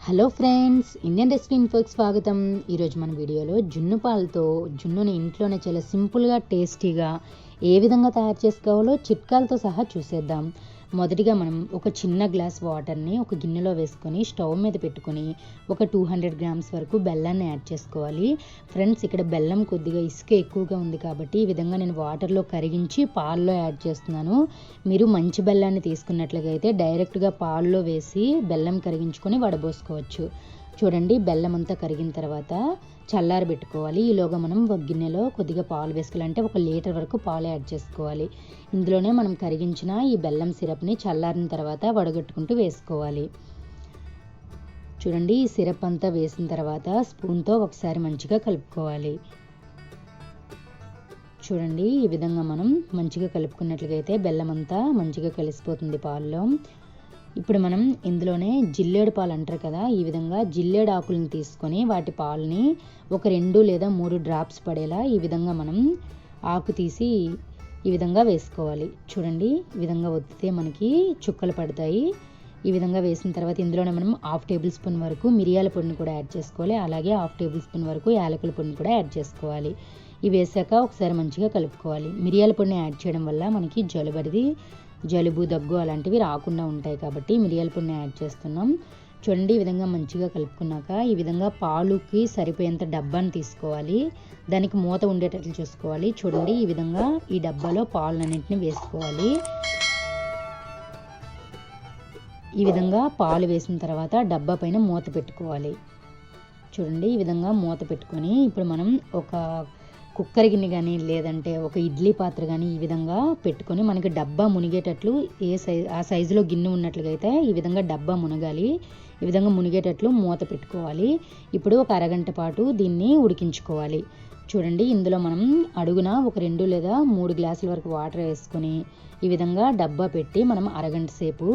Hello friends, Indian recipe ఇన్ఫోకి స్వాగతం. ఈరోజు మన వీడియోలో జున్ను పాలతో జున్నుని ఇంట్లోనే చాలా సింపుల్గా టేస్టీగా ఏ విధంగా తయారు చేసుకోవాలో చిట్కాలతో సహా చూసేద్దాం. మొదటిగా మనం ఒక చిన్న గ్లాస్ వాటర్ని ఒక గిన్నెలో వేసుకొని స్టవ్ మీద పెట్టుకొని ఒక 200 గ్రామ్స్ వరకు బెల్లాన్ని యాడ్ చేసుకోవాలి. ఫ్రెండ్స్, ఇక్కడ బెల్లం కొద్దిగా ఇసుక ఎక్కువగా ఉంది కాబట్టి ఈ విధంగా నేను వాటర్లో కరిగించి పాల్లో యాడ్ చేస్తున్నాను. మీరు మంచి బెల్లాన్ని తీసుకున్నట్లయితే డైరెక్ట్గా పాల్లో వేసి బెల్లం కరిగించుకొని వడబోసుకోవచ్చు. చూడండి, బెల్లం అంతా కరిగిన తర్వాత చల్లారబెట్టుకోవాలి. ఈలోగా మనం ఒక గిన్నెలో కొద్దిగా పాలు వేసుకోవాలంటే 1 లీటర్ వరకు పాలు యాడ్ చేసుకోవాలి. ఇందులోనే మనం కరిగించిన ఈ బెల్లం సిరప్ని చల్లారిన తర్వాత వడగట్టుకుంటూ వేసుకోవాలి. చూడండి, ఈ సిరప్ అంతా వేసిన తర్వాత స్పూన్తో ఒకసారి మంచిగా కలుపుకోవాలి. చూడండి, ఈ విధంగా మనం మంచిగా కలుపుకున్నట్లయితే బెల్లం అంతా మంచిగా కలిసిపోతుంది పాల్లో. ఇప్పుడు మనం ఇందులోనే జిల్లేడు పాలు అంటారు కదా, ఈ విధంగా జిల్లేడు ఆకులను తీసుకొని వాటి పాలని ఒక 2 లేదా 3 డ్రాప్స్ పడేలా ఈ విధంగా మనం ఆకు తీసి ఈ విధంగా వేసుకోవాలి. చూడండి, ఈ విధంగా ఒత్తితే మనకి చుక్కలు పడతాయి. ఈ విధంగా వేసిన తర్వాత ఇందులోనే మనం 1/2 టేబుల్ స్పూన్ వరకు మిరియాల పొడిని కూడా యాడ్ చేసుకోవాలి. అలాగే 1/2 టేబుల్ స్పూన్ వరకు యాలకుల పొడిని కూడా యాడ్ చేసుకోవాలి. ఇవి వేసాక ఒకసారి మంచిగా కలుపుకోవాలి. మిరియాల పొడిని యాడ్ చేయడం వల్ల మనకి జలుబు, దగ్గు అలాంటివి రాకుండా ఉంటాయి కాబట్టి మిరియాల పొడిని యాడ్ చేస్తున్నాం. చూడండి, ఈ విధంగా మంచిగా కలుపుకున్నాక ఈ విధంగా పాలుకి సరిపోయేంత డబ్బాని తీసుకోవాలి. దానికి మూత ఉండేటట్లు చూసుకోవాలి. చూడండి, ఈ విధంగా ఈ డబ్బాలో పాలన్నింటినీ వేసుకోవాలి. ఈ విధంగా పాలు వేసిన తర్వాత డబ్బా పైన మూత పెట్టుకోవాలి. చూడండి, ఈ విధంగా మూత పెట్టుకొని ఇప్పుడు మనం ఒక కుక్కర్ గిన్నె కానీ లేదంటే ఒక ఇడ్లీ పాత్ర కానీ ఈ విధంగా పెట్టుకొని మనకి డబ్బా మునిగేటట్లు ఆ సైజులో గిన్నె ఉన్నట్లుగైతే ఈ విధంగా డబ్బా మునగాలి. ఈ విధంగా మునిగేటట్లు మూత పెట్టుకోవాలి. ఇప్పుడు ఒక అరగంట పాటు దీన్ని ఉడికించుకోవాలి. చూడండి, ఇందులో మనం అడుగున ఒక 2 లేదా 3 గ్లాసుల వరకు వాటర్ వేసుకొని ఈ విధంగా డబ్బా పెట్టి మనం అరగంట సేపు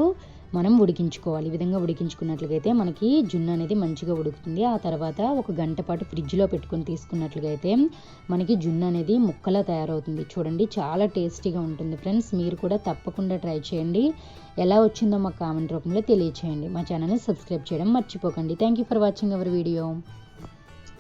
మనం ఉడికించుకోవాలి. ఈ విధంగా ఉడికించుకున్నట్లయితే మనకి జున్ను అనేది మంచిగా ఉడుకుతుంది. ఆ తర్వాత ఒక గంట పాటు ఫ్రిడ్జ్లో పెట్టుకొని తీసుకున్నట్లయితే మనకి జున్ను అనేది ముక్కలా తయారవుతుంది. చూడండి, చాలా టేస్టీగా ఉంటుంది. ఫ్రెండ్స్, మీరు కూడా తప్పకుండా ట్రై చేయండి. ఎలా వచ్చిందో మా కామెంట్ రూపంలో తెలియచేయండి. మా ఛానల్ని సబ్స్క్రైబ్ చేయడం మర్చిపోకండి. Thank you for watching our video.